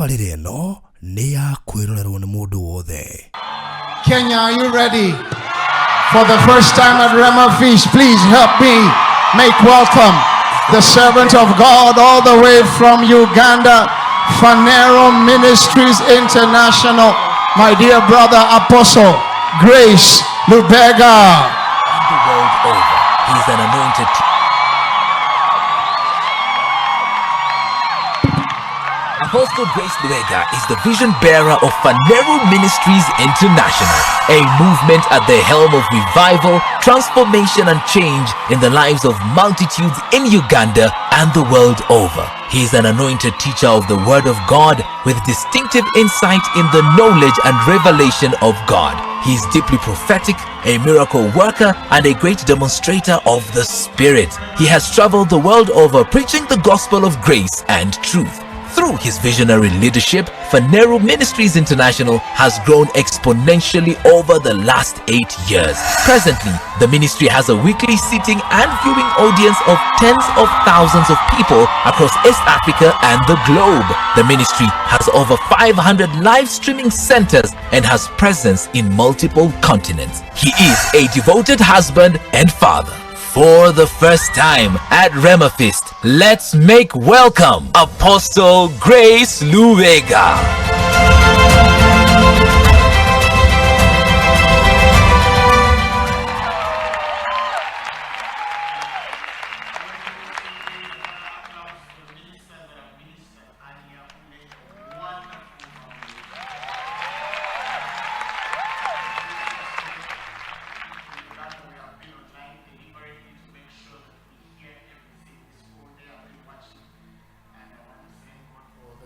tabarĩra ĩno nĩ ya kwĩrorerwo nĩ mũndũ wothe. Kenya, are you ready? For the first time at Rhema Fest, please help me make welcome the servant of God all the way from Uganda, Phaneroo Ministries International, my dear brother Apostle Grace Lubega. The world over, he's an anointed Apostle Grace Lubega is the vision bearer of Phaneroo Ministries International, a movement at the helm of revival, transformation and change in the lives of multitudes in Uganda and the world over. He is an anointed teacher of the Word of God with distinctive insight in the knowledge and revelation of God. He is deeply prophetic, a miracle worker, and a great demonstrator of the Spirit. He has traveled the world over preaching the gospel of grace and truth. Through his visionary leadership, Phaneroo Ministries International has grown exponentially over the last 8 years. Presently, the ministry has a weekly seating and viewing audience of tens of thousands of people across East Africa and the globe. The ministry has over 500 live streaming centers and has presence in multiple continents. He is a devoted husband and father. For the first time at Rhema Fest, let's make welcome Apostle Grace Lubega.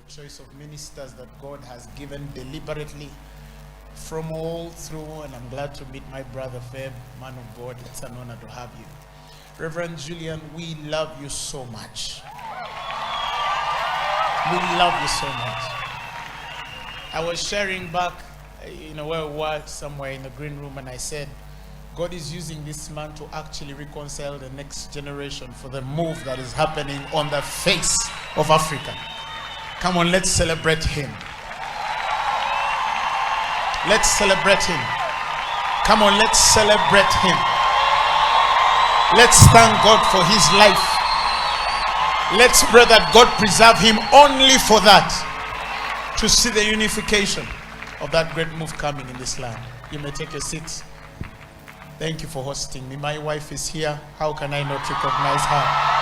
Choice of ministers that God has given deliberately from all through, and I'm glad to meet my brother Feb, man of God. It's an honor to have you. Reverend Julian, we love you so much. We love you so much. I was sharing back, where we were somewhere in the green room, and I said, God is using this man to actually reconcile the next generation for the move that is happening on the face of Africa. Come on, let's celebrate him. Let's celebrate him. Come on, let's celebrate him. Let's thank God for his life. Let's pray that God preserve him only for that, to see the unification of that great move coming in this land. You may take your seats. Thank you for hosting me. My wife is here. How can I not recognize her?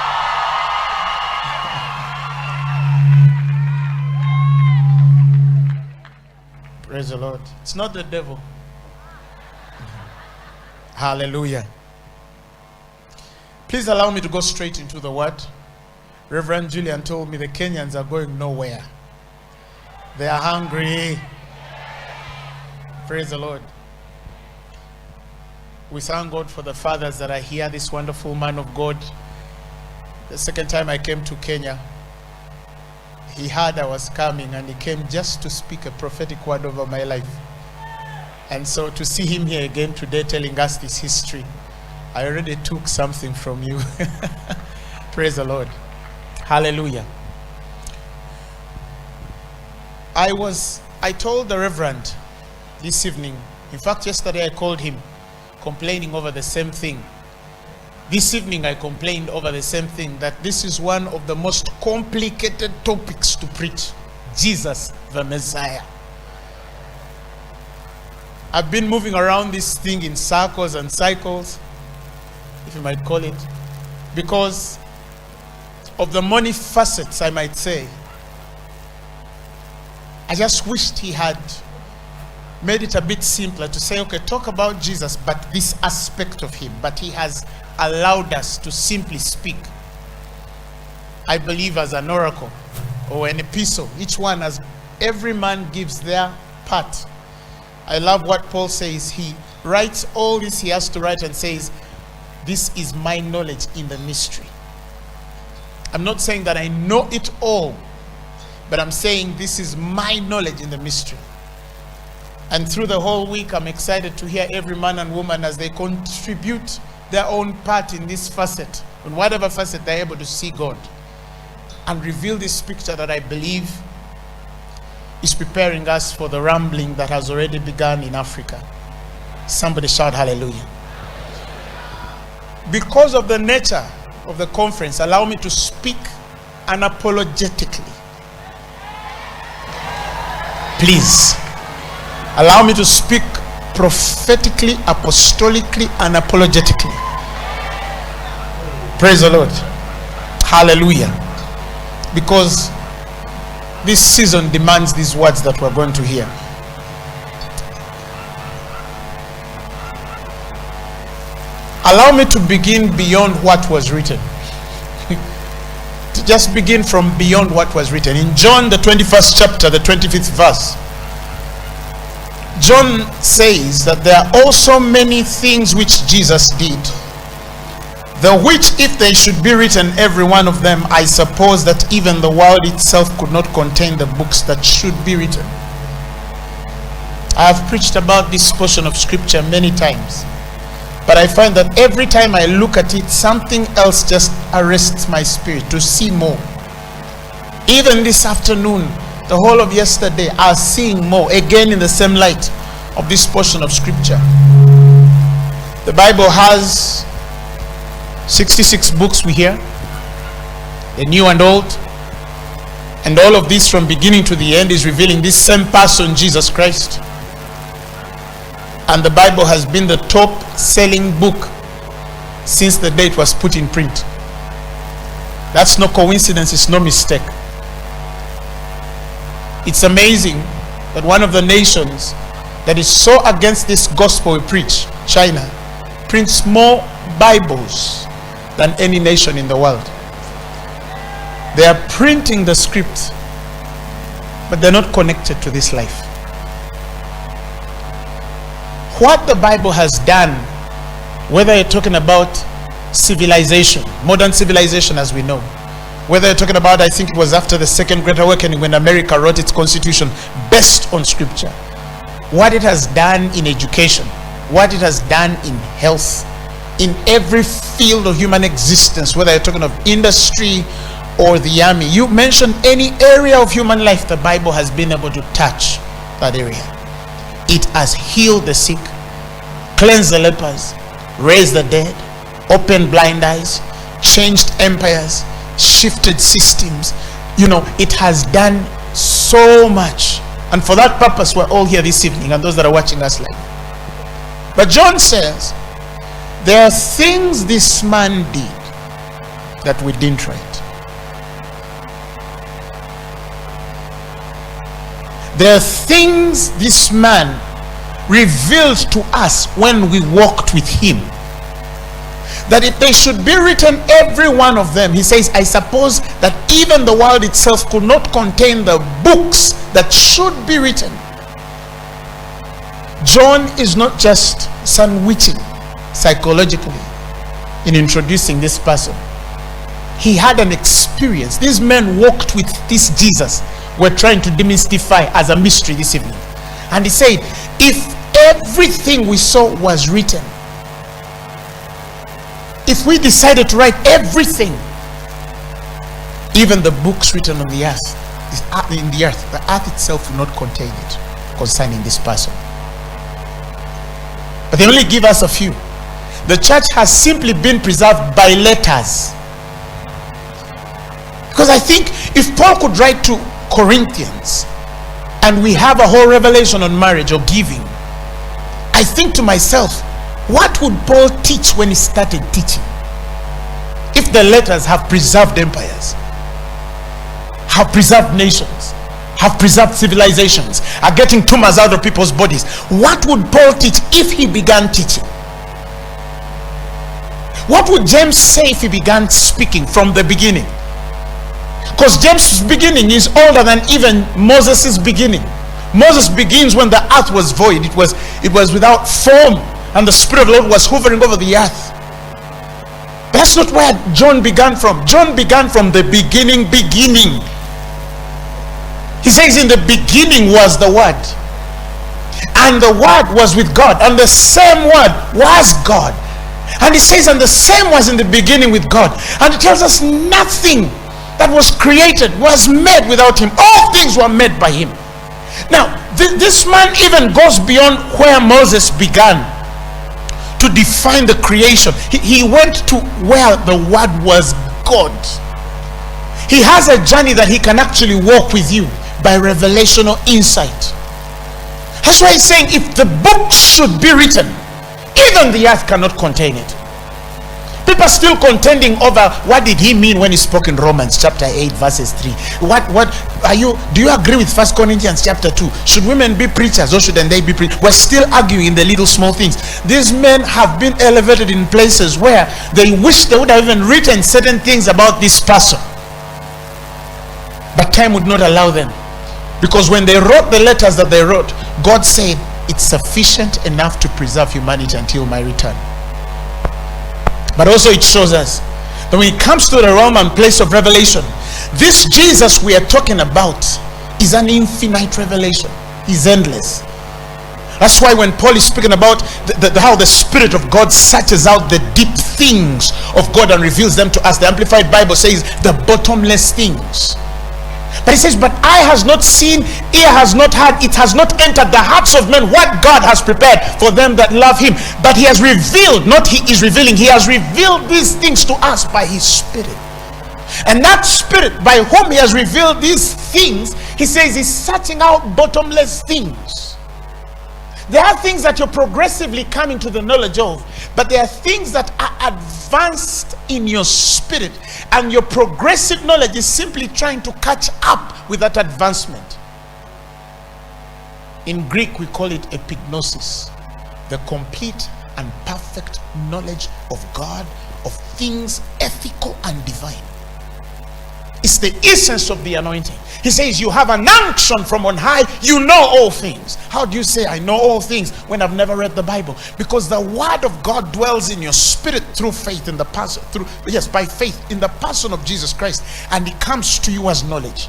Praise the Lord. It's not the devil. Hallelujah. Please allow me to go straight into the word. Reverend Julian told me the Kenyans are going nowhere. They are hungry. Praise the Lord. We thank God for the fathers that are here, this wonderful man of God. The second time I came to Kenya, he heard I was coming and he came just to speak a prophetic word over my life. And so to see him here again today telling us this history, I already took something from you. Praise the Lord. Hallelujah. I told the Reverend this evening, in fact yesterday I called him complaining over the same thing. This evening I complained over the same thing, that this is one of the most complicated topics to preach. Jesus the Messiah. I've been moving around this thing in circles and cycles, if you might call it, because of the many facets, I might say. I just wished he had made it a bit simpler to say, okay, talk about Jesus, but this aspect of him. But he has allowed us to simply speak. I believe as an oracle or an epistle, each one, as every man gives their part. I love what Paul says. He writes all this he has to write and says, this is my knowledge in the mystery. I'm not saying that I know it all, but I'm saying this is my knowledge in the mystery. And through the whole week, I'm excited to hear every man and woman as they contribute their own part in this facet, in whatever facet they're able to see God, and reveal this picture that I believe is preparing us for the rambling that has already begun in Africa. Somebody shout hallelujah. Because of the nature of the conference, allow me to speak unapologetically. Please, allow me to speak prophetically, apostolically, unapologetically. Praise the Lord. Hallelujah. Because this season demands these words that we're going to hear. Allow me to begin beyond what was written. To just begin from beyond what was written. In John, the 21st chapter, the 25th verse, John says that there are also many things which Jesus did, the which if they should be written, every one of them, I suppose that even the world itself could not contain the books that should be written. I have preached about this portion of scripture many times, but I find that every time I look at it, something else just arrests my spirit to see more. Even this afternoon, the whole of yesterday, I was seeing more, again in the same light of this portion of scripture. The Bible has 66 books, we hear, the new and old, and all of this from beginning to the end is revealing this same person, Jesus Christ. And the Bible has been the top selling book since the day it was put in print. That's no coincidence, it's no mistake. It's amazing that one of the nations that is so against this gospel we preach, China, prints more Bibles than any nation in the world. They are printing the script, but they're not connected to this life. What the Bible has done, whether you're talking about civilization, modern civilization as we know, whether you're talking about, I think it was after the Second Great Awakening when America wrote its constitution based on scripture, what it has done in education, what it has done in health, in every field of human existence, whether you're talking of industry or the army, you mention any area of human life, the Bible has been able to touch that area. It has healed the sick, cleansed the lepers, raised the dead, opened blind eyes, changed empires, shifted systems. You know, it has done so much. And for that purpose, we're all here this evening, and those that are watching us live. But John says, there are things this man did that we didn't write. There are things this man revealed to us when we walked with him, that if they should be written, every one of them, he says, I suppose that even the world itself could not contain the books that should be written. John is not just sandwiching psychologically in introducing this person. He had an experience. These men walked with this Jesus we're trying to demystify as a mystery this evening. And he said, if everything we saw was written, if we decided to write everything, even the books written on the earth, the earth itself will not contain it concerning this person. But they only give us a few. The church has simply been preserved by letters. Because I think if Paul could write to Corinthians and we have a whole revelation on marriage or giving, I think to myself, what would Paul teach when he started teaching? If the letters have preserved empires, have preserved nations, have preserved civilizations, are getting tumors out of people's bodies, what would Paul teach if he began teaching? What would James say if he began speaking from the beginning? Because James' beginning is older than even Moses' beginning. Moses begins when the earth was void. It was without form, and the Spirit of the Lord was hovering over the earth. That's not where John began from. John began from the beginning. He says, in the beginning was the Word, and the Word was with God, and the same Word was God. And he says, and the same was in the beginning with God. And it tells us nothing that was created was made without him. All things were made by him. Now, this man even goes beyond where Moses began to define the creation. He went to where the word was God. He has a journey that he can actually walk with you by revelation or insight. That's why he's saying if the book should be written, even the earth cannot contain it. People are still contending over what did he mean when he spoke in Romans chapter 8 verses 3. Do you agree with 1 Corinthians chapter 2? Should women be preachers or shouldn't they be preachers? We're still arguing in the little small things. These men have been elevated in places where they wish they would have even written certain things about this person, but time would not allow them, because when they wrote the letters that they wrote, God said it's sufficient enough to preserve humanity until my return. But also it shows us that when it comes to the realm and place of revelation, this Jesus we are talking about is an infinite revelation. He's endless. That's why when Paul is speaking about how the Spirit of God searches out the deep things of God and reveals them to us, the Amplified Bible says the bottomless things. But he says, but eye has not seen, ear has not heard, it has not entered the hearts of men what God has prepared for them that love him. But he has revealed, not he is revealing, he has revealed these things to us by his Spirit. And that Spirit by whom he has revealed these things, he says he's searching out bottomless things. There are things that you're progressively coming to the knowledge of, but there are things that are advanced in your spirit, and your progressive knowledge is simply trying to catch up with that advancement. In Greek we call it epignosis, the complete and perfect knowledge of God, of things ethical and divine. It's the essence of the anointing. He says you have an unction from on high, you know all things. How do you say I know all things when I've never read the Bible? Because the word of God dwells in your spirit through faith in the person, by faith in the person of Jesus Christ, and it comes to you as knowledge.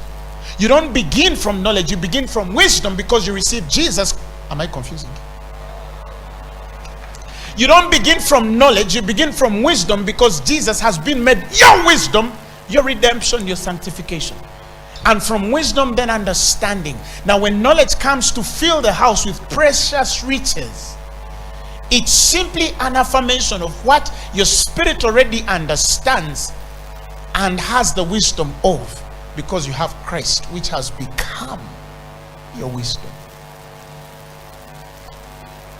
You don't begin from knowledge, you begin from wisdom, because you receive Jesus. Am I confusing? You don't begin from knowledge, you begin from wisdom, because Jesus has been made your wisdom, your redemption, your sanctification. And from wisdom then understanding. Now when knowledge comes to fill the house with precious riches, it's simply an affirmation of what your spirit already understands and has the wisdom of, because you have Christ, which has become your wisdom.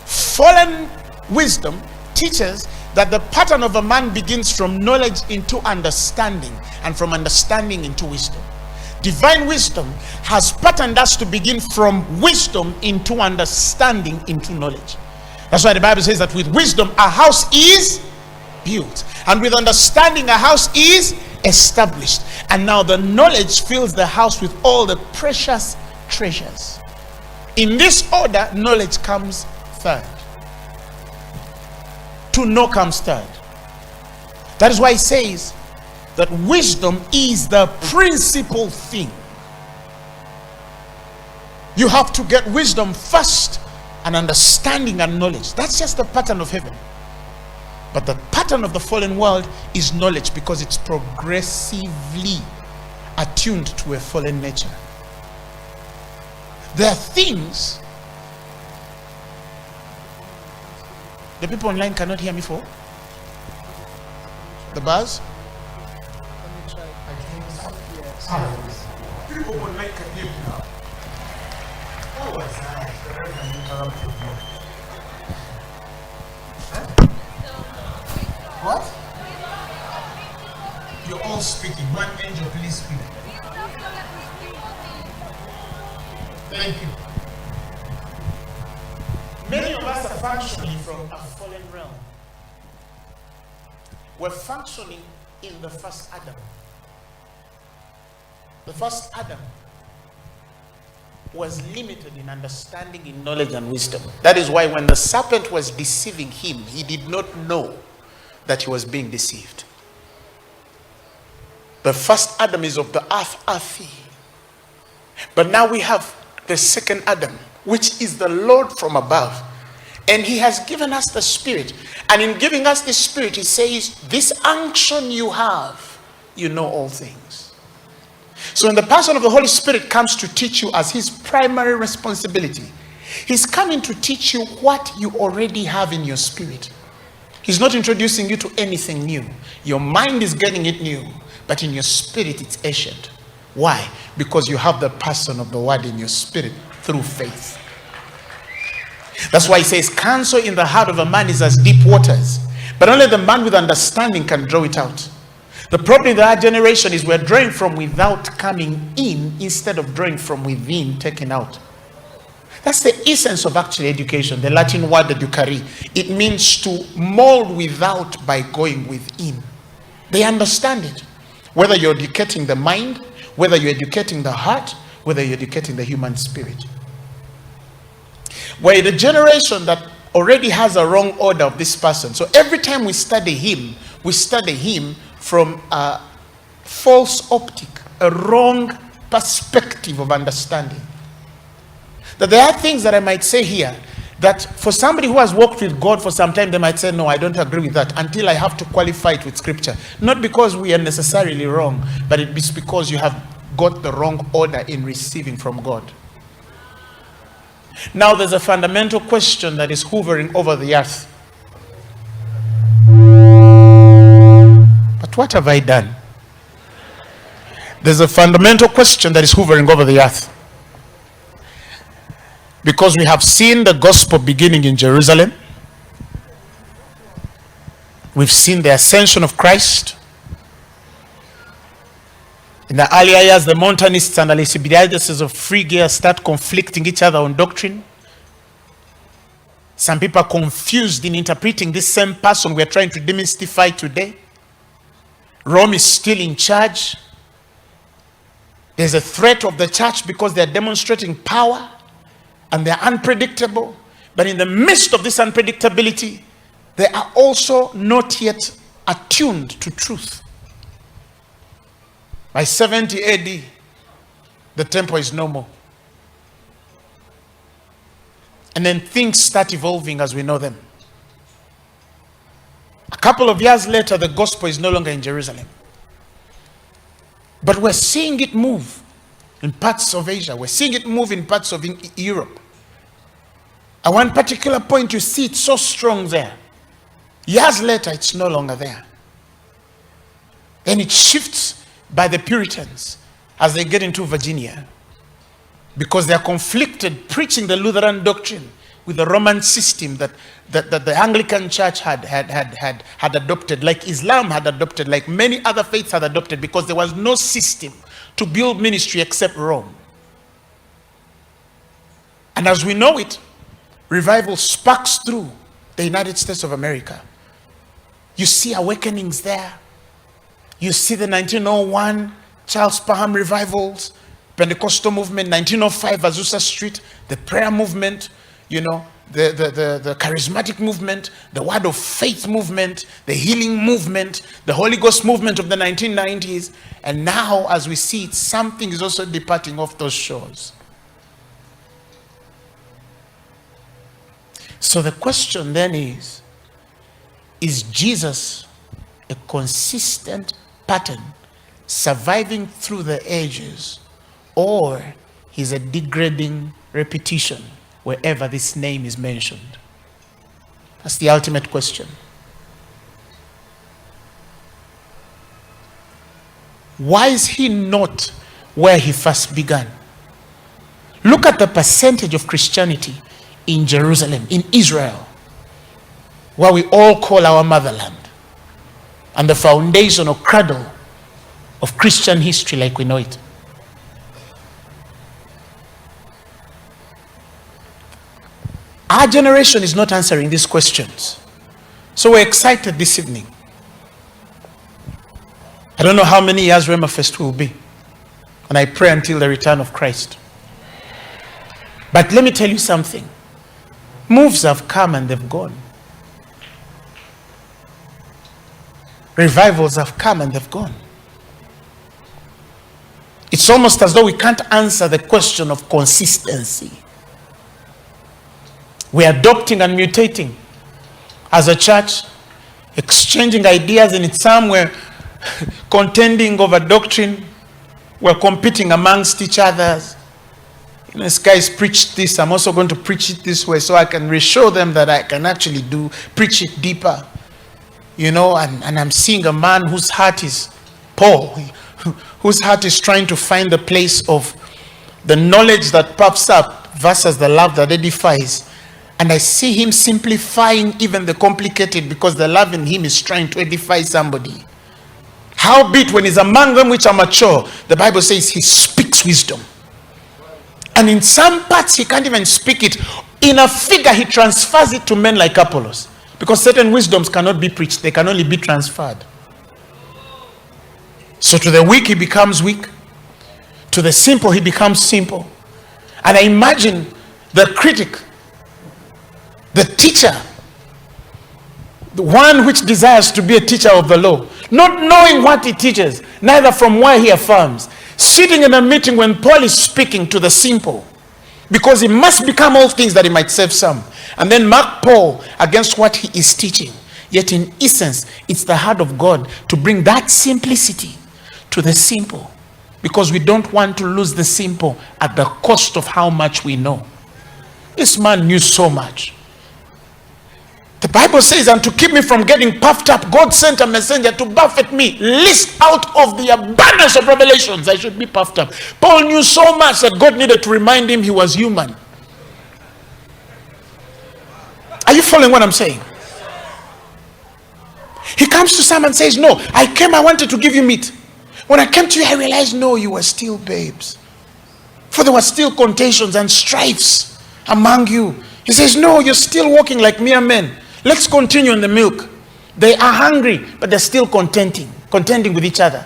Fallen wisdom teaches that the pattern of a man begins from knowledge into understanding, and from understanding into wisdom. Divine wisdom has patterned us to begin from wisdom into understanding into knowledge. That's why the Bible says that with wisdom a house is built, and with understanding a house is established. And now the knowledge fills the house with all the precious treasures. In this order, knowledge comes third. To know comes third. That is why he says that wisdom is the principal thing. You have to get wisdom first, and understanding and knowledge. That's just the pattern of heaven. But the pattern of the fallen world is knowledge, because it's progressively attuned to a fallen nature. There are things the people online cannot hear me for. The buzz? Let me try. Yes. People online can hear me now. What was that? What? You're all speaking. One angel, please speak. Thank you. Many of us are functioning from a fallen realm. We're functioning in the first Adam. The first Adam was limited in understanding, in knowledge and wisdom. That is why when the serpent was deceiving him, he did not know that he was being deceived. The first Adam is of the earth, earthy. But now we have the second Adam, which is the Lord from above. And he has given us the Spirit. And in giving us the Spirit, he says, this unction you have, you know all things. So when the person of the Holy Spirit comes to teach you as his primary responsibility, he's coming to teach you what you already have in your spirit. He's not introducing you to anything new. Your mind is getting it new, but in your spirit it's ancient. Why? Because you have the person of the word in your spirit through faith. That's why he says, counsel in the heart of a man is as deep waters, but only the man with understanding can draw it out. The problem in our generation is we're drawing from without coming in instead of drawing from within, taken out. That's the essence of actual education, the Latin word that you carry. It means to mold without by going within. They understand it. Whether you're educating the mind, whether you're educating the heart, whether you're educating the human spirit. We're in a generation that already has a wrong order of this person. So every time we study him from a false optic, a wrong perspective of understanding. That there are things that I might say here that for somebody who has walked with God for some time, they might say, no, I don't agree with that until I have to qualify it with scripture. Not because we are necessarily wrong, but it's because you have got the wrong order in receiving from God. Now there's a fundamental question that is hovering over the earth. But what have I done? There's a fundamental question that is hovering over the earth. Because we have seen the gospel beginning in Jerusalem. We've seen the ascension of Christ. In the earlier years, the Montanists and the Alcibiades of Phrygia start conflicting each other on doctrine. Some people are confused in interpreting this same person we are trying to demystify today. Rome is still in charge. There's a threat of the church because they're demonstrating power. And they're unpredictable. But in the midst of this unpredictability, they are also not yet attuned to truth. By 70 AD, the temple is no more. And then things start evolving as we know them. A couple of years later, the gospel is no longer in Jerusalem. But we're seeing it move in parts of Asia. We're seeing it move in parts of Europe. At one particular point, you see it so strong there. Years later, it's no longer there. Then it shifts by the Puritans as they get into Virginia. Because they're conflicted preaching the Lutheran doctrine with the Roman system that the Anglican Church had adopted, like Islam had adopted, like many other faiths had adopted, because there was no system to build ministry except Rome. And as we know it, revival sparks through the United States of America. You see awakenings there. You see the 1901 Charles Parham revivals, Pentecostal movement, 1905 Azusa Street, the prayer movement, you know, the charismatic movement, the word of faith movement, the healing movement, the Holy Ghost movement of the 1990s. And now, as we see it, something is also departing off those shores. So the question then is Jesus a consistent pattern surviving through the ages, or he's a degrading repetition wherever this name is mentioned? That's the ultimate question. Why is he not where he first began? Look at the percentage of Christianity in Jerusalem, in Israel, where we all call our motherland, and the foundation or cradle of Christian history like we know it. Our generation is not answering these questions. So we're excited this evening. I don't know how many years Rhema Fest will be, and I pray until the return of Christ. But let me tell you something. Moves have come and they've gone. Revivals have come and they've gone. It's almost as though we can't answer the question of consistency. We're adopting and mutating as a church, exchanging ideas, and in some we're contending over doctrine. We're competing amongst each other. You know, this guy's preached this. I'm also going to preach it this way so I can reassure them that I can actually preach it deeper. You know, and I'm seeing a man whose heart is Paul, whose heart is trying to find the place of the knowledge that puffs up versus the love that edifies. And I see him simplifying even the complicated because the love in him is trying to edify somebody. Howbeit, when he's among them which are mature, the Bible says he speaks wisdom. And in some parts, he can't even speak it. In a figure, he transfers it to men like Apollos. Because certain wisdoms cannot be preached. They can only be transferred. So to the weak, he becomes weak. To the simple, he becomes simple. And I imagine the critic, the teacher, the one which desires to be a teacher of the law, not knowing what he teaches, neither from where he affirms, sitting in a meeting when Paul is speaking to the simple, because he must become all things that he might save some, and then mark Paul against what he is teaching. Yet in essence, it's the heart of God to bring that simplicity to the simple, because we don't want to lose the simple at the cost of how much we know. This man knew so much. The Bible says, and to keep me from getting puffed up, God sent a messenger to buffet me, lest out of the abundance of revelations I should be puffed up. Paul knew so much that God needed to remind him he was human. Are you following what I'm saying? He comes to Sam and says, no, I wanted to give you meat. When I came to you, I realized, no, you were still babes. For there were still contentions and strifes among you. He says, no, you're still walking like mere men. Let's continue in the milk. They are hungry, but they're still contending with each other.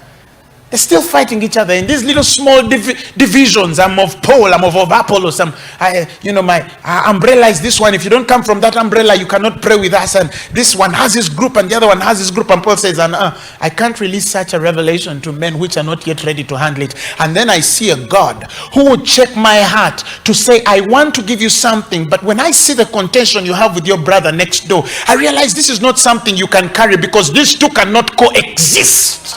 They're still fighting each other in these little small divisions. I'm of Paul, I'm of Apollos. My umbrella is this one. If you don't come from that umbrella, you cannot pray with us. And this one has his group and the other one has his group. And Paul says, I can't release such a revelation to men which are not yet ready to handle it. And then I see a God who would check my heart to say, I want to give you something. But when I see the contention you have with your brother next door, I realize this is not something you can carry, because these two cannot coexist.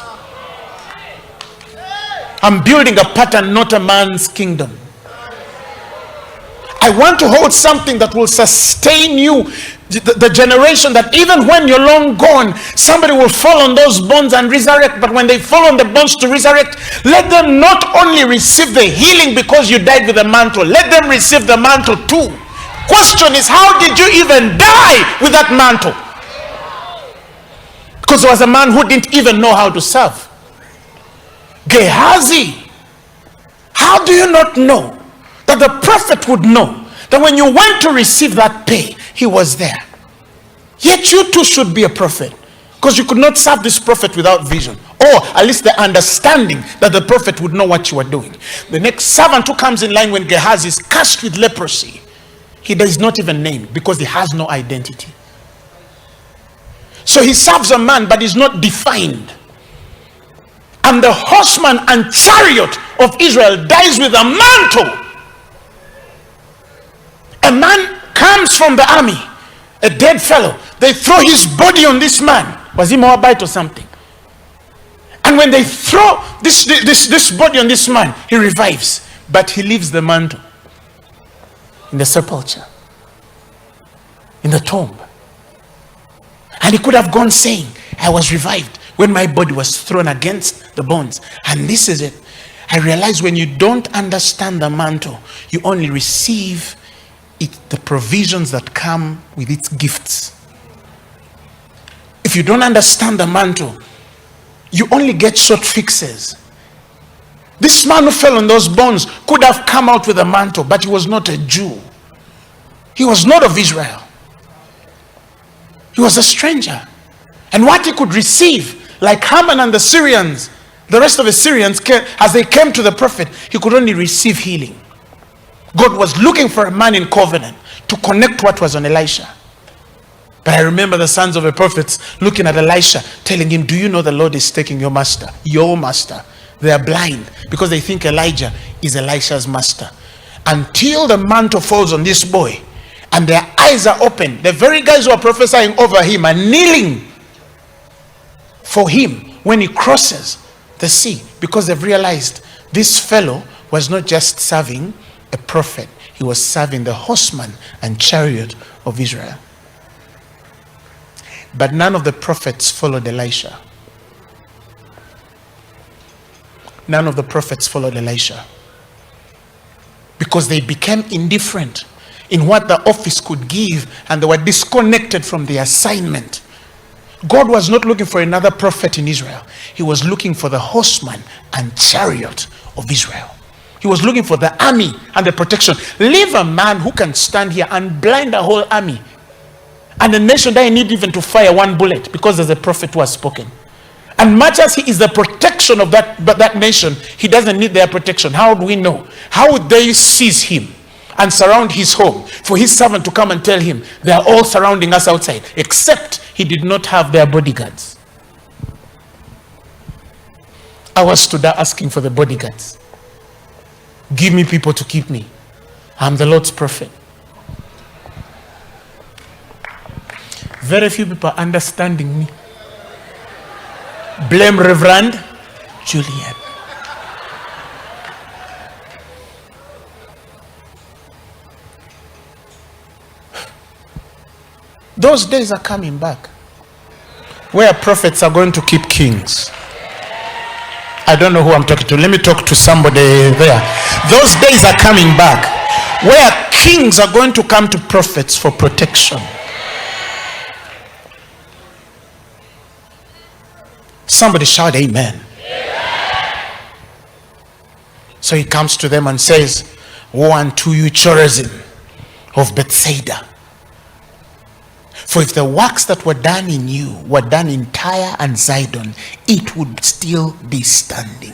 I'm building a pattern, not a man's kingdom. I want to hold something that will sustain you, the generation that even when you're long gone, somebody will fall on those bones and resurrect. But when they fall on the bones to resurrect, let them not only receive the healing because you died with the mantle, let them receive the mantle too. Question is, how did you even die with that mantle? Because there was a man who didn't even know how to serve. Gehazi, how do you not know that the prophet would know that when you went to receive that pay, he was there? Yet you too should be a prophet, because you could not serve this prophet without vision, or at least the understanding that the prophet would know what you are doing. The next servant who comes in line when Gehazi is cursed with leprosy, he is not even named because he has no identity. So he serves a man but is not defined. And the horseman and chariot of Israel dies with a mantle. A man comes from the army, a dead fellow. They throw his body on this man. Was he Moabite or something? And when they throw this body on this man, he revives. But he leaves the mantle in the sepulchre, in the tomb. And he could have gone saying, I was revived when my body was thrown against the bones. And this is it. I realize when you don't understand the mantle, you only receive the provisions that come with its gifts. If you don't understand the mantle, you only get short fixes. This man who fell on those bones could have come out with a mantle, but he was not a Jew. He was not of Israel. He was a stranger. And what he could receive, like Haman and the Syrians, the rest of the Syrians, as they came to the prophet, he could only receive healing. God was looking for a man in covenant to connect what was on Elisha. But I remember the sons of the prophets looking at Elisha, telling him, do you know the Lord is taking your master? Your master. They are blind because they think Elijah is Elisha's master. Until the mantle falls on this boy and their eyes are open, the very guys who are prophesying over him are kneeling for him when he crosses the sea, because they've realized This fellow was not just serving a prophet, he was serving the horseman and chariot of Israel. But none of the prophets followed Elisha. None of the prophets followed Elisha, because they became indifferent in what the office could give, and they were disconnected from the assignment. God was not looking for another prophet in Israel. He was looking for the horseman and chariot of Israel. He was looking for the army and the protection. Leave a man who can stand here and blind a whole army, and a nation that need even to fire one bullet because there's a prophet who has spoken. And much as he is the protection of that nation, he doesn't need their protection. How do we know? How would they seize him and surround his home for his servant to come and tell him they are all surrounding us outside, except he did not have their bodyguards? I was stood there asking for the bodyguards. Give me people to keep me. I'm the Lord's prophet. Very few people are understanding me. Blame Reverend Julian. Those days are coming back, where prophets are going to keep kings. I don't know who I'm talking to. Let me talk to somebody there. Those days are coming back, where kings are going to come to prophets for protection. Somebody shout amen. So he comes to them and says, woe unto you, Chorazin of Bethsaida. For if the works that were done in you were done in Tyre and Sidon, it would still be standing.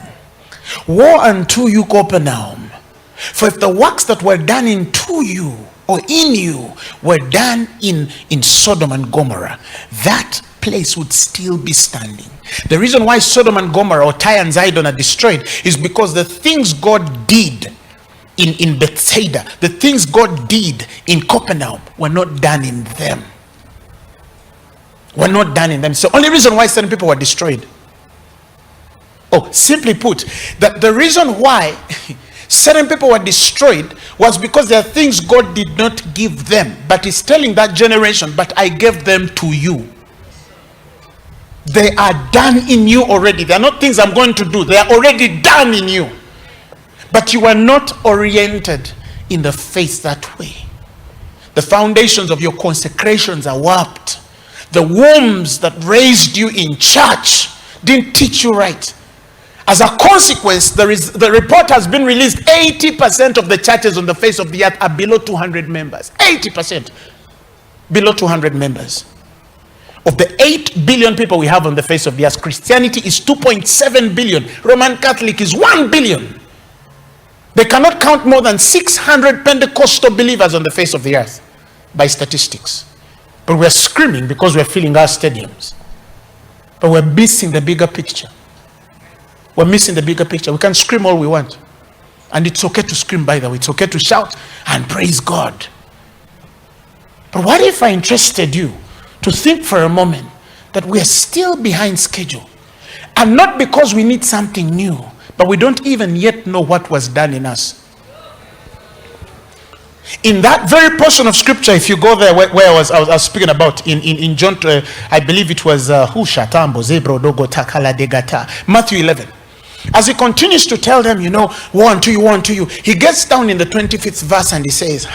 Woe unto you, Capernaum. For if the works that were done into you or in you were done in Sodom and Gomorrah, that place would still be standing. The reason why Sodom and Gomorrah or Tyre and Sidon are destroyed is because the things God did in Bethsaida, the things God did in Capernaum were not done in them. Were not done in them. So only reason why certain people were destroyed. Oh, simply put, that the reason why certain people were destroyed was because there are things God did not give them, but He's telling that generation, but I gave them to you. They are done in you already. They are not things I'm going to do. They are already done in you. But you are not oriented in the faith that way. The foundations of your consecrations are warped. The wombs that raised you in church didn't teach you right. As a consequence, the report has been released. 80% of the churches on the face of the earth are below 200 members. 80% below 200 members. Of the 8 billion people we have on the face of the earth, Christianity is 2.7 billion. Roman Catholic is 1 billion. They cannot count more than 600 Pentecostal believers on the face of the earth by statistics. But we're screaming because we're filling our stadiums. But we're missing the bigger picture. We're missing the bigger picture. We can scream all we want. And it's okay to scream, by the way. It's okay to shout and praise God. But what if I interested you to think for a moment that we are still behind schedule? And not because we need something new, but we don't even yet know what was done in us. In that very portion of scripture, if you go there where I was speaking about in John, I believe it was Matthew 11. As he continues to tell them, woe unto you, he gets down in the 25th verse and he says,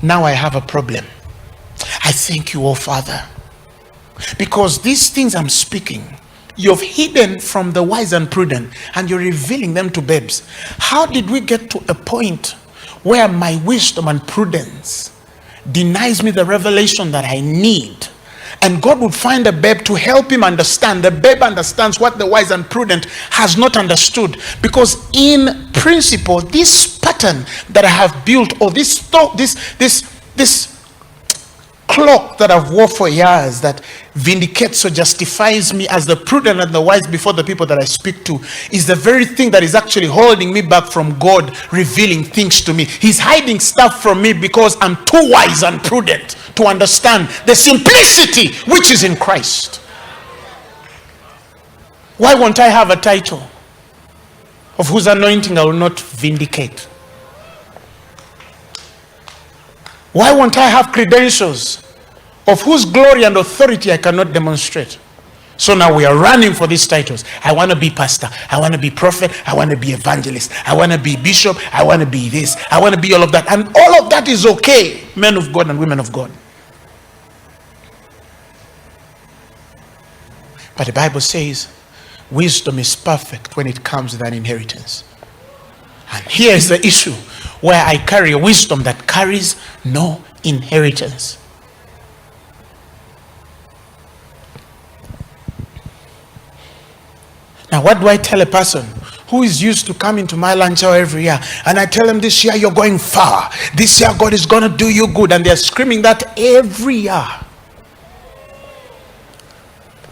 now I have a problem. I thank you, O Father, because these things I'm speaking, you've hidden from the wise and prudent, and you're revealing them to babes. How did we get to a point where my wisdom and prudence denies me the revelation that I need? And God would find a babe to help him understand. The babe understands what the wise and prudent has not understood. Because in principle, this pattern that I have built, or this clock that I've wore for years that vindicates or justifies me as the prudent and the wise before the people that I speak to, is the very thing that is actually holding me back from God revealing things to me. He's hiding stuff from me because I'm too wise and prudent to understand the simplicity which is in Christ. Why won't I have a title? of whose anointing I will not vindicate? Why won't I have credentials of whose glory and authority I cannot demonstrate? So now we are running for these titles. I want to be pastor. I want to be prophet. I want to be evangelist. I want to be bishop. I want to be this. I want to be all of that. And all of that is okay, men of God and women of God. But the Bible says wisdom is perfect when it comes with an inheritance. And here is the issue where I carry a wisdom that carries no inheritance. Now, what do I tell a person who is used to coming to my lunch hour every year, and I tell them this year you're going far, this year God is going to do you good, and they're screaming that every year.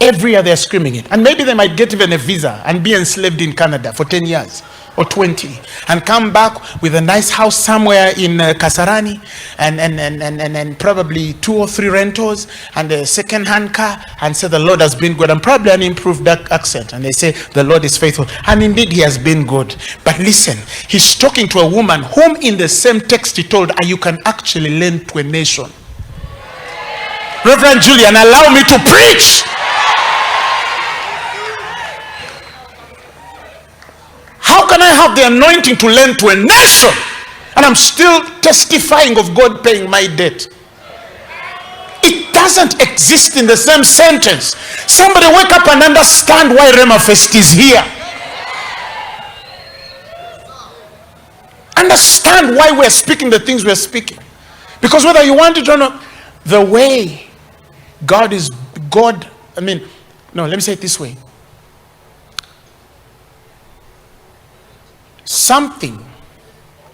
Every year they're screaming it. And maybe they might get even a visa and be enslaved in Canada for 10 years or 20 and come back with a nice house somewhere in Kasarani and probably 2 or 3 rentals and a second-hand car and say the Lord has been good, and probably an improved accent, and they say the Lord is faithful, and indeed he has been good. But listen, he's talking to a woman whom in the same text he told, you can actually lend to a nation. Reverend Julian, allow me to preach. How can I have the anointing to lend to a nation and I'm still testifying of God paying my debt? It doesn't exist in the same sentence. Somebody wake up and understand why Rhema Fest is here. Understand why we're speaking the things we're speaking. Because whether you want it or not, the way God is, let me say it this way. Something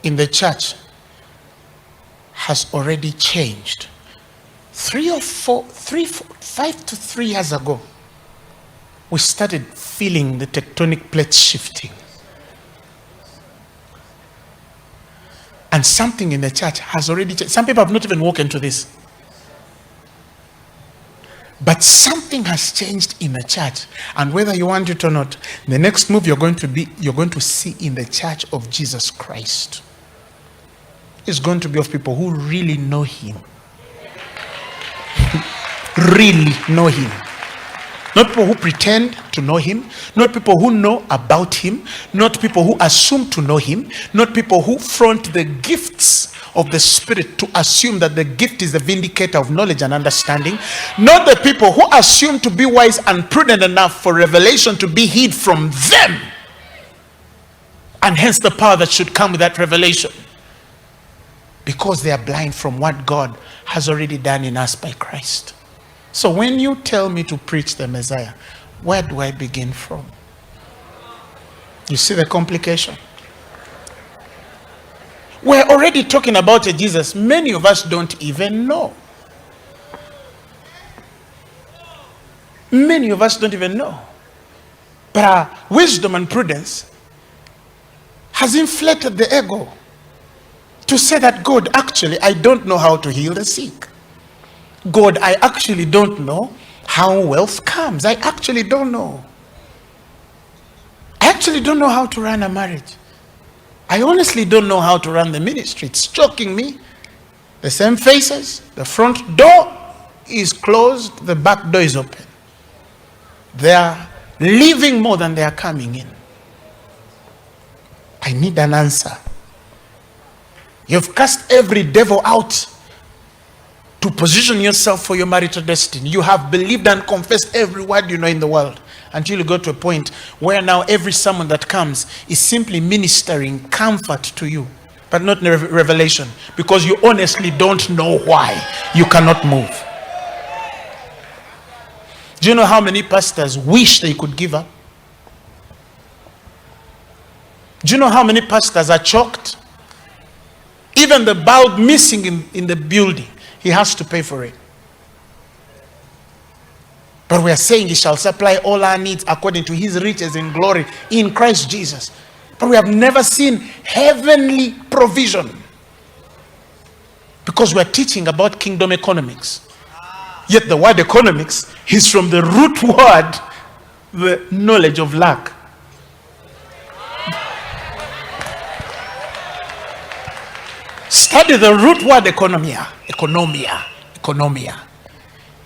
in the church has already changed. 5 to 3 years ago, we started feeling the tectonic plates shifting. And something in the church has already changed. Some people have not even woken to this. But something has changed in the church, and whether you want it or not, the next move you're going to see in the church of Jesus Christ is going to be of people who really know him. Really know him. Not people who pretend to know him, not people who know about him, not people who assume to know him, not people who front the gifts of the Spirit to assume that the gift is the vindicator of knowledge and understanding, not the people who assume to be wise and prudent enough for revelation to be hid from them, and hence the power that should come with that revelation, because they are blind from what God has already done in us by Christ. So when you tell me to preach the Messiah, where do I begin from? You see the complication? We're already talking about a Jesus many of us don't even know. Many of us don't even know. But our wisdom and prudence has inflated the ego to say that, God, actually, I don't know how to heal the sick. God, I actually don't know how wealth comes. I actually don't know. I actually don't know how to run a marriage. I honestly don't know how to run the ministry. It's choking me. The same faces. The front door is closed. The back door is open. They are leaving more than they are coming in. I need an answer. You've cast every devil out to position yourself for your marital destiny. You have believed and confessed every word you know in the world, until you go to a point where now every sermon that comes is simply ministering comfort to you, but not revelation, because you honestly don't know why you cannot move. Do you know how many pastors wish they could give up? Do you know how many pastors are choked? Even the bulb missing in the building, he has to pay for it. But we are saying he shall supply all our needs according to his riches in glory in Christ Jesus. But we have never seen heavenly provision, because we are teaching about kingdom economics. Yet the word economics is from the root word, the knowledge of lack. study the root word economia.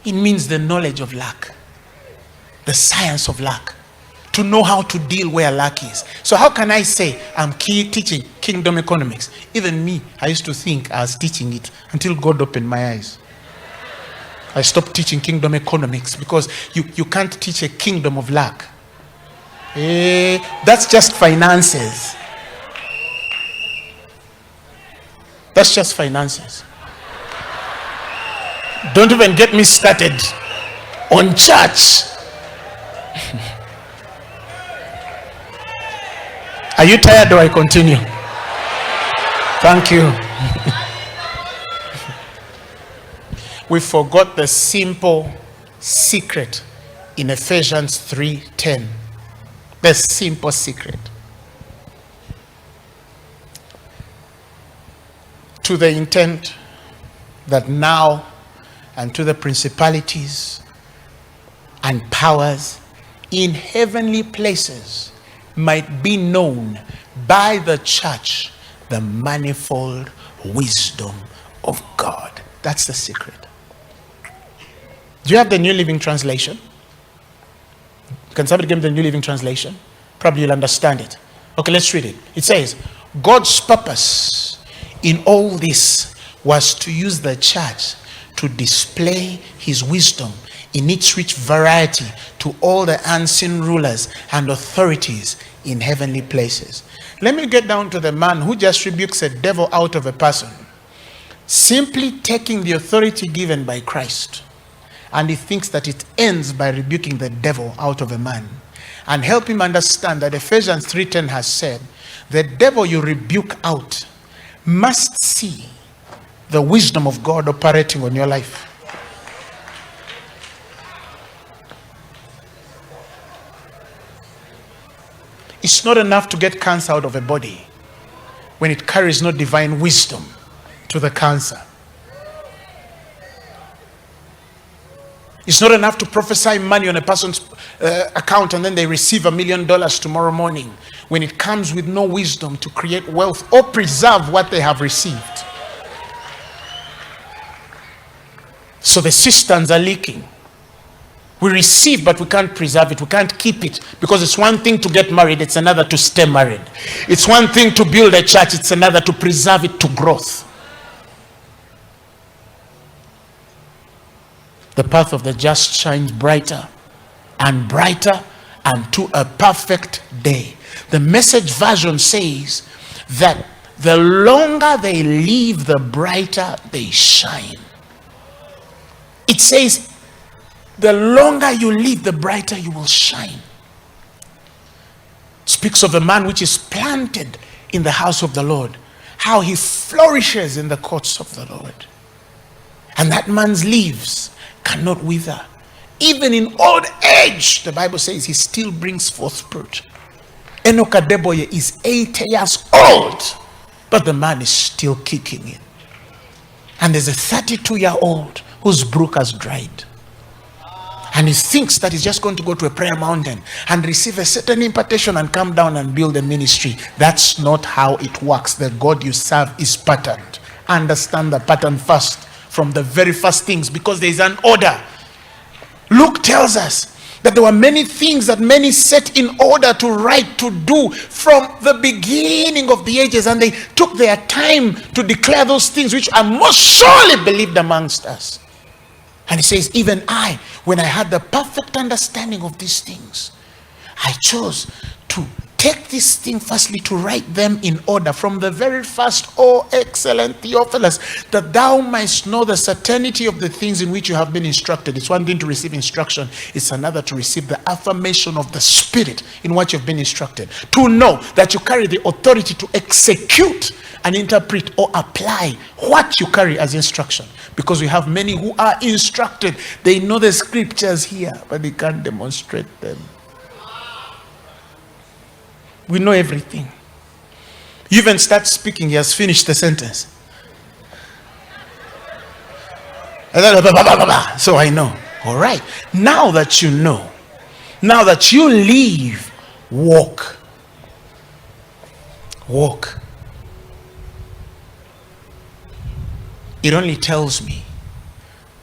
It means the knowledge of lack, the science of lack, to know how to deal where lack is. So how can I say I'm teaching kingdom economics? Even me, I used to think I was teaching it until God opened my eyes. I stopped teaching kingdom economics because you can't teach a kingdom of lack. That's just finances. That's just finances. Don't even get me started on church. Are you tired or I continue? Thank you. We forgot the simple secret in Ephesians 3:10. The simple secret. To the intent that now unto the principalities and powers in heavenly places might be known by the church the manifold wisdom of God. That's the secret. Do you have the New Living Translation? Can somebody give me the New Living Translation? Probably you'll understand it. Okay, let's read it. It says, God's purpose in all this was to use the church to display his wisdom in its rich variety to all the unseen rulers and authorities in heavenly places. Let me get down to the man who just rebukes a devil out of a person, simply taking the authority given by Christ, and he thinks that it ends by rebuking the devil out of a man, and help him understand that Ephesians 3:10 has said, the devil you rebuke out must see the wisdom of God operating on your life. It's not enough to get cancer out of a body when it carries no divine wisdom to the cancer. It's not enough to prophesy money on a person's account and then they receive $1 million tomorrow morning when it comes with no wisdom to create wealth or preserve what they have received. So the cisterns are leaking. We receive, but we can't preserve it. We can't keep it, because it's one thing to get married, it's another to stay married. It's one thing to build a church, it's another to preserve it to growth. The path of the just shines brighter and brighter unto a perfect day. The Message version says that the longer they live, the brighter they shine. It says, the longer you live, the brighter you will shine. It speaks of a man which is planted in the house of the Lord, how he flourishes in the courts of the Lord. And that man's leaves cannot wither. Even in old age, the Bible says he still brings forth fruit. Enoch Adeboye is 80 years old, but the man is still kicking in. And there's a 32-year-old whose brook has dried. And he thinks that he's just going to go to a prayer mountain and receive a certain impartation and come down and build a ministry. That's not how it works. The God you serve is patterned. Understand the pattern first, from the very first things, because there is an order. Luke tells us that there were many things that many set in order to write, to do from the beginning of the ages, and they took their time to declare those things which are most surely believed amongst us. And he says, even I, when I had the perfect understanding of these things, I chose to take this thing firstly to write them in order from the very first. O excellent Theophilus, that thou mightst know the certainty of the things in which you have been instructed. It's one thing to receive instruction, it's another to receive the affirmation of the Spirit in what you've been instructed. To know that you carry the authority to execute and interpret or apply what you carry as instruction. Because we have many who are instructed, they know the scriptures here, but they can't demonstrate them. We know everything. You even start speaking, he has finished the sentence. So I know. All right. Now that you know, now that you live, walk. Walk. it only tells me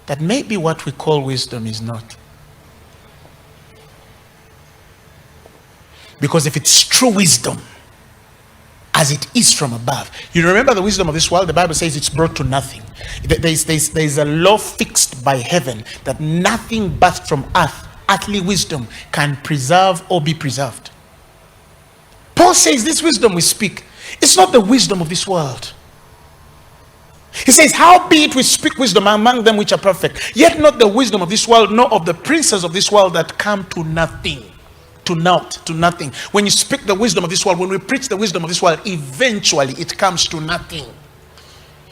that maybe what we call wisdom is not. Because if it's true wisdom, as it is from above. You remember the wisdom of this world? The Bible says it's brought to nothing. There's a law fixed by heaven that nothing birthed from earth, earthly wisdom, can preserve or be preserved. Paul says this wisdom we speak, it's not the wisdom of this world. He says, howbeit we speak wisdom among them which are perfect, yet not the wisdom of this world, nor of the princes of this world that come to nothing. To naught, to nothing. When you speak the wisdom of this world, when we preach the wisdom of this world, eventually it comes to nothing.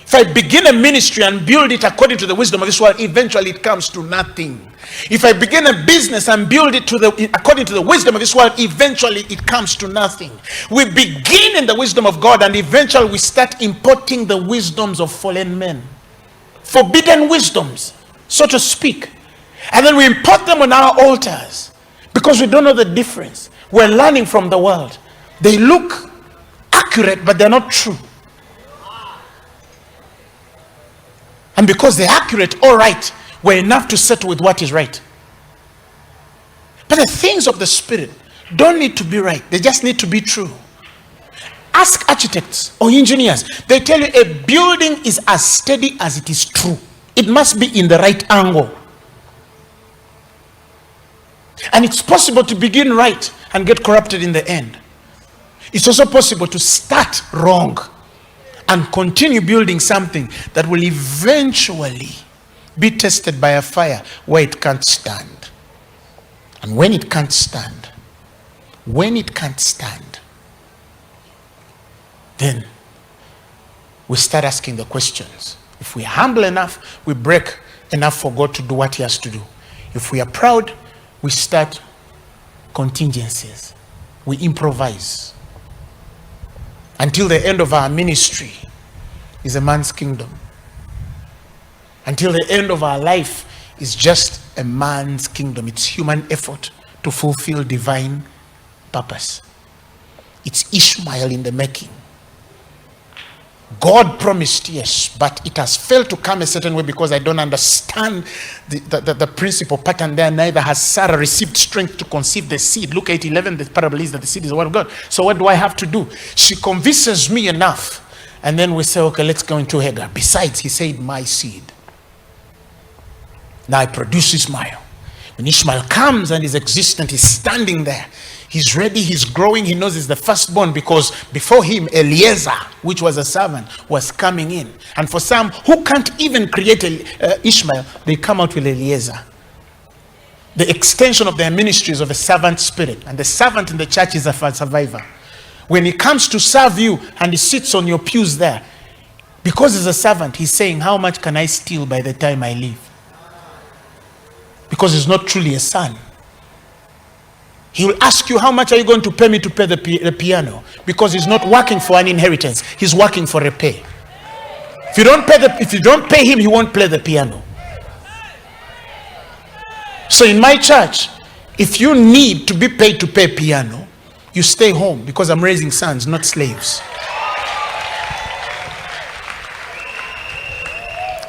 If I begin a ministry and build it according to the wisdom of this world, eventually it comes to nothing. If I begin a business and build it according to the wisdom of this world, eventually it comes to nothing. We begin in the wisdom of God and eventually we start importing the wisdoms of fallen men. Forbidden wisdoms, so to speak. And then we import them on our altars. Because we don't know the difference. We're learning from the world. They look accurate, but they're not true. And because they're accurate or right, we're enough to settle with what is right. But the things of the Spirit don't need to be right. They just need to be true. Ask architects or engineers. They tell you a building is as steady as it is true. It must be in the right angle. And it's possible to begin right and get corrupted in the end. It's also possible to start wrong and continue building something that will eventually be tested by a fire where it can't stand. And when it can't stand, then we start asking the questions. If we are humble enough, we break enough for God to do what he has to do. If we are proud, we start contingencies. We improvise. Until the end of our ministry is a man's kingdom. Until the end of our life is just a man's kingdom. It's human effort to fulfill divine purpose. It's Ishmael in the making. God promised, yes, but it has failed to come a certain way because I don't understand the principle pattern there. Neither has Sarah received strength to conceive the seed. Luke 8:11, the parable is that the seed is the word of God. So what do I have to do? She convinces me enough. And then we say, okay, let's go into Hagar. Besides, he said, my seed. Now I produce Ishmael. When Ishmael comes and is existent, he's standing there. He's ready, he's growing, he knows he's the firstborn because before him, Eliezer, which was a servant, was coming in. And for some who can't even create Ishmael, they come out with Eliezer. The extension of their ministry is of a servant spirit. And the servant in the church is a survivor. When he comes to serve you and he sits on your pews there, because he's a servant, he's saying, how much can I steal by the time I leave? Because he's not truly a son. He will ask you, how much are you going to pay me to pay the piano? Because he's not working for an inheritance. He's working for a pay. If you don't pay him, he won't play the piano. So in my church, if you need to be paid to pay piano, you stay home because I'm raising sons, not slaves.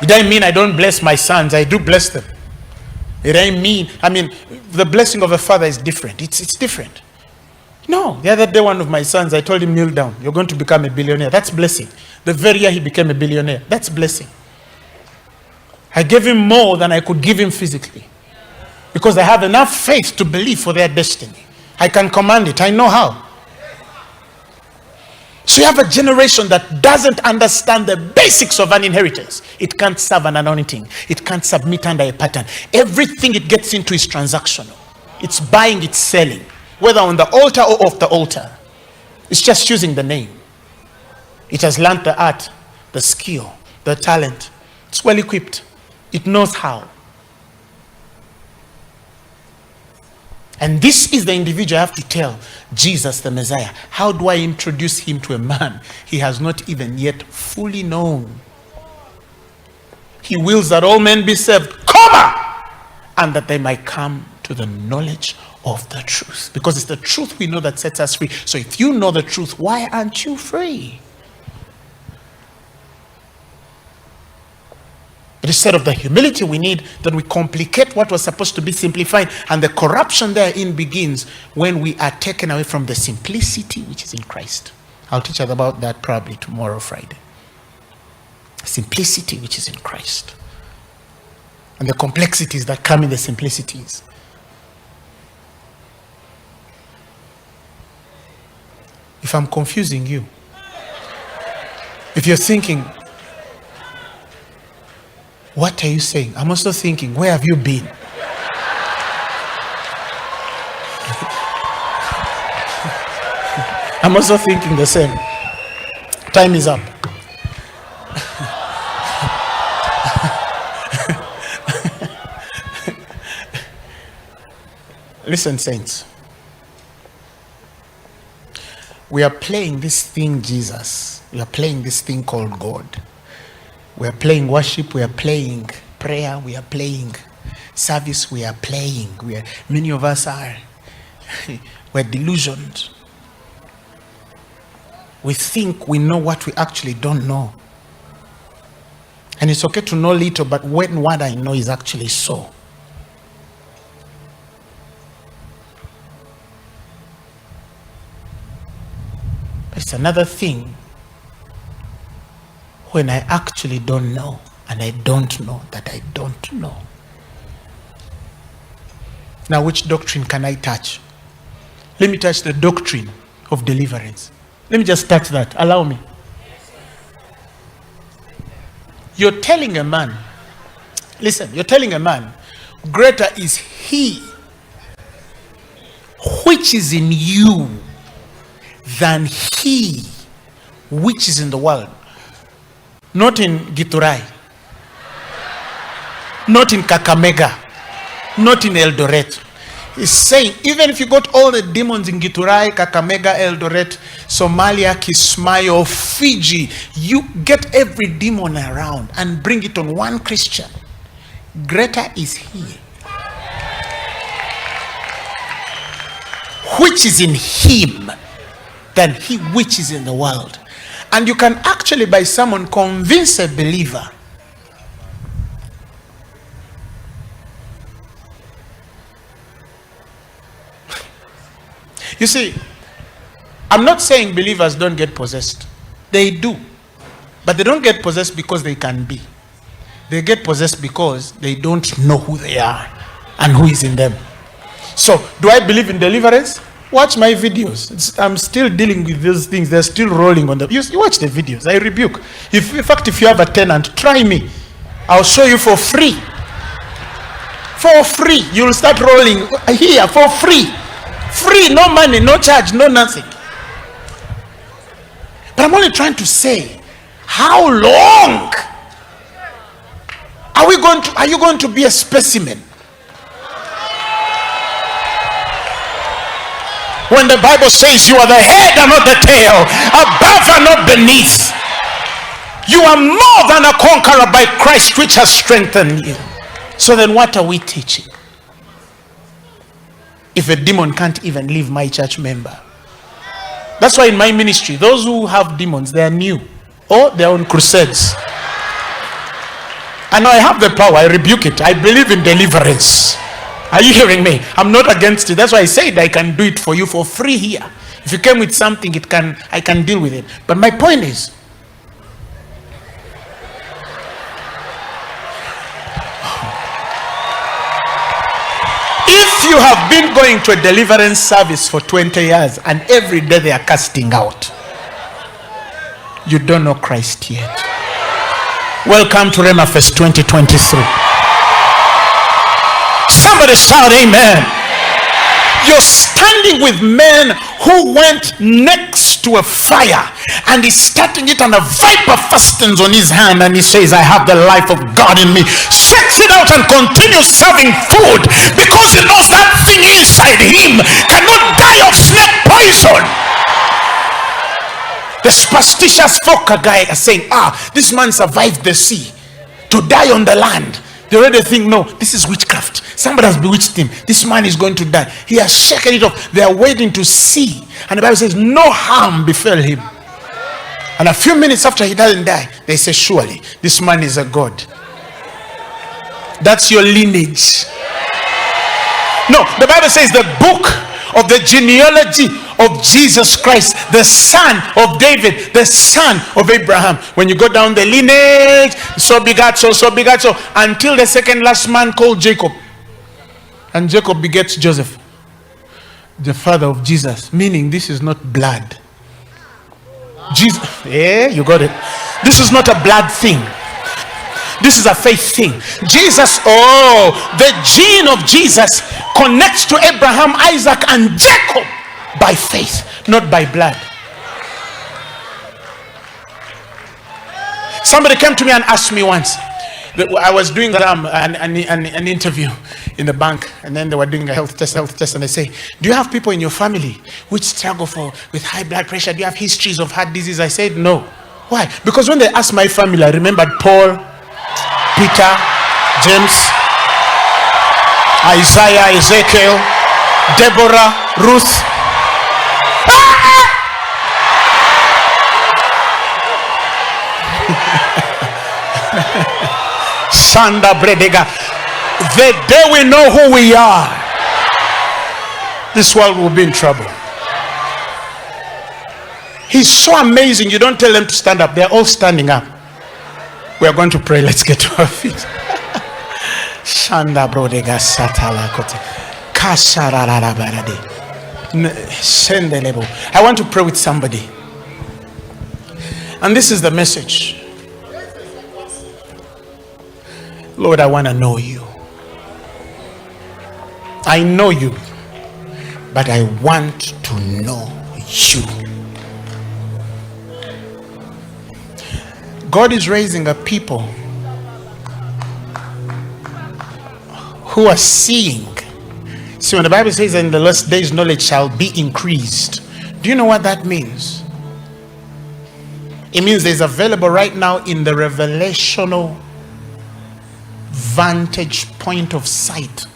It doesn't mean I don't bless my sons. I do bless them. It ain't mean, the blessing of a father is different. It's different. No, the other day one of my sons, I told him, kneel down. You're going to become a billionaire. That's blessing. The very year he became a billionaire. That's blessing. I gave him more than I could give him physically. Because I have enough faith to believe for their destiny. I can command it. I know how. So you have a generation that doesn't understand the basics of an inheritance. It can't serve an anointing. It can't submit under a pattern. Everything it gets into is transactional. It's buying, it's selling. Whether on the altar or off the altar. It's just using the name. It has learned the art, the skill, the talent. It's well equipped. It knows how. And this is the individual I have to tell Jesus the Messiah. How do I introduce him to a man he has not even yet fully known? He wills that all men be saved, and that they might come to the knowledge of the truth. Because it's the truth we know that sets us free. So if you know the truth, why aren't you free? But instead of the humility we need, then we complicate what was supposed to be simplified. And the corruption therein begins when we are taken away from the simplicity which is in Christ. I'll teach us about that probably tomorrow, Friday. Simplicity which is in Christ. And the complexities that come in the simplicities. If I'm confusing you, if you're thinking, what are you saying? I'm also thinking, where have you been? I'm also thinking the same. Time is up. Listen, saints. We are playing this thing, Jesus. We are playing this thing called God. We are playing worship. We are playing prayer. We are playing service. We are playing. Many of us are. We're delusioned. We think we know what we actually don't know. And it's okay to know little, but when what I know is actually so. It's another thing when I actually don't know, and I don't know that I don't know. Now, which doctrine can I touch? Let me touch the doctrine of deliverance. Let me just touch that. Allow me. You're telling a man, listen, you're telling a man, greater is he which is in you than he which is in the world. Not in Githurai, not in Kakamega, not in Eldoret. He's saying, even if you got all the demons in Githurai, Kakamega, Eldoret, Somalia, Kismayo, Fiji, you get every demon around and bring it on one Christian. Greater is he which is in him than he which is in the world. And you can actually, by someone, convince a believer You see, I'm not saying believers don't get possessed. They do. But they don't get possessed because they can be. They get possessed because they don't know who they are and who is in them. So, do I believe in deliverance? Watch my videos. I'm still dealing with those things. They're still rolling on them. You watch the videos. I rebuke. In fact, if you have a tenant, try me. I'll show you for free. For free. You'll start rolling here for free. Free, no money, no charge, no nothing. But I'm only trying to say, how long are you going to be a specimen? When the Bible says you are the head and not the tail, above and not beneath. You are more than a conqueror by Christ which has strengthened you. So then what are we teaching? If a demon can't even leave my church member. That's why in my ministry, those who have demons, they are new. Or they're on crusades. And I have the power, I rebuke it. I believe in deliverance. Are you hearing me? I'm not against it. That's why I said I can do it for you for free here. If you came with something, I can deal with it. But my point is, if you have been going to a deliverance service for 20 years and every day they are casting out, you don't know Christ yet. Welcome to Rhema Fest 2023. Somebody shout amen. You're standing with men who went next to a fire and he's starting it and a viper fastens on his hand and he says, I have the life of God in me. Sets it out and continues serving food because he knows that thing inside him cannot die of snake poison. The superstitious folk guy are saying, this man survived the sea to die on the land. They already think, no, this is witchcraft. Somebody has bewitched him. This man is going to die. He has shaken it off. They are waiting to see. And the Bible says, no harm befell him. And a few minutes after he doesn't die, they say, surely, this man is a god. That's your lineage. No, the Bible says the book of the genealogy of Jesus Christ, the son of David, the son of Abraham. When you go down the lineage, so begat so, so begat so, until the second last man called Jacob. And Jacob begets Joseph, the father of Jesus, meaning this is not blood. Jesus, yeah, you got it. This is not a blood thing. This is a faith thing. Jesus, the gene of Jesus connects to Abraham, Isaac, and Jacob by faith, not by blood. Somebody came to me and asked me once. I was doing an interview in the bank, and then they were doing a health test, and they say, do you have people in your family which struggle with high blood pressure? Do you have histories of heart disease? I said no. Why? Because when they asked my family, I remembered Paul, Peter, James, Isaiah, Ezekiel, Deborah, Ruth. Shanda Bredega. The day we know who we are, this world will be in trouble. He's so amazing. You don't tell them to stand up. They're all standing up. We are going to pray. Let's get to our feet. Shanda Brodega Satala Kote. Kasharara Barade. Sendelebo. I want to pray with somebody. And this is the message. Lord, I want to know you. I know you, but I want to know you. God is raising a people who are seeing. See, when the Bible says in the last days knowledge shall be increased, do you know what that means? It means there's available right now in the revelational vantage point of sight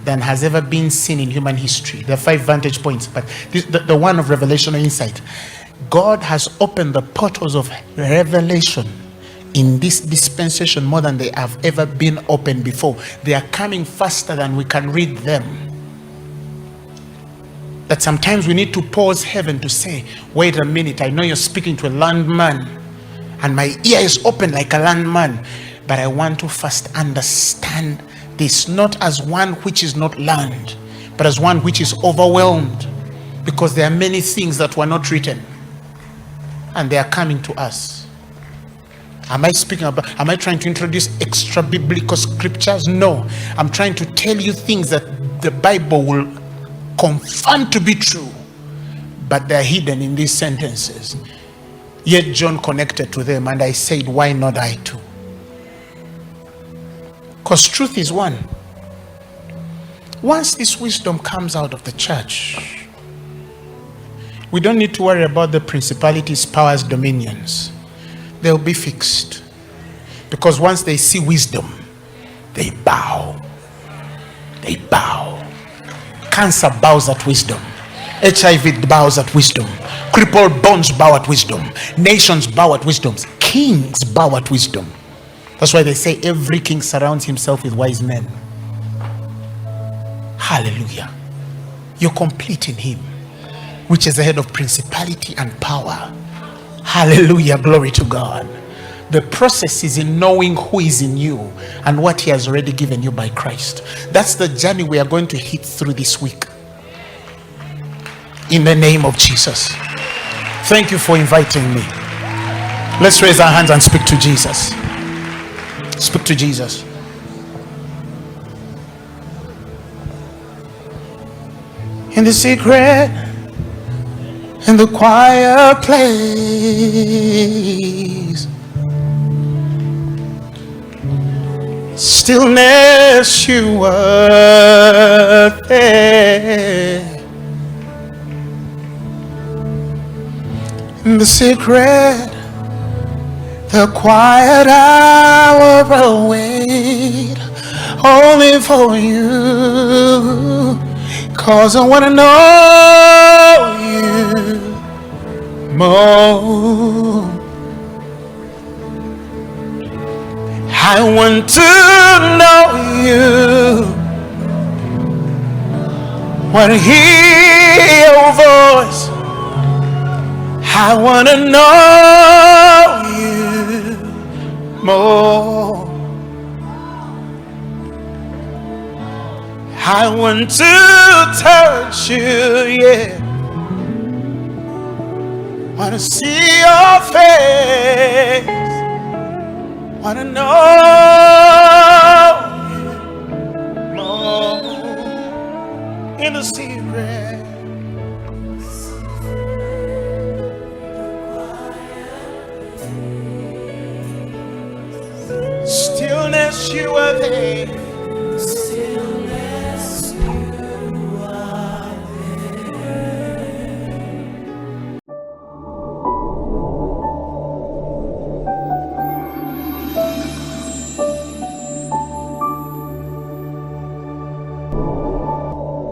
than has ever been seen in human history. There are 5 vantage points, but the one of revelational insight. God has opened the portals of revelation in this dispensation more than they have ever been opened before. They are coming faster than we can read them. That sometimes we need to pause heaven to say, wait a minute, I know you're speaking to a landman, and my ear is open like a landman, but I want to first understand this, not as one which is not learned, but as one which is overwhelmed, because there are many things that were not written and they are coming to us. Am I trying to introduce extra biblical scriptures? No, I'm trying to tell you things that the Bible will confirm to be true, but they're hidden in these sentences. Yet John connected to them, and I said, why not I too? Because truth is one. Once this wisdom comes out of the church, we don't need to worry about the principalities, powers, dominions. They'll be fixed. Because once they see wisdom, they bow. They bow. Cancer bows at wisdom. HIV bows at wisdom. Crippled bones bow at wisdom. Nations bow at wisdom. Kings bow at wisdom. That's why they say every king surrounds himself with wise men. Hallelujah. You're complete in him, which is the head of principality and power. Hallelujah. Glory to God. The process is in knowing who is in you and what he has already given you by Christ. That's the journey we are going to hit through this week. In the name of Jesus. Thank you for inviting me. Let's raise our hands and speak to Jesus. Speak to Jesus. In the secret, in the quiet place, stillness, you were there. In the secret, the quiet hour will wait only for you, 'cause I want to know you more. I want to know you. Want to hear your voice. I want to know you more. I want to touch you, yeah. Want to see your face. Want to know you more. In the secret. Stillness, you are there.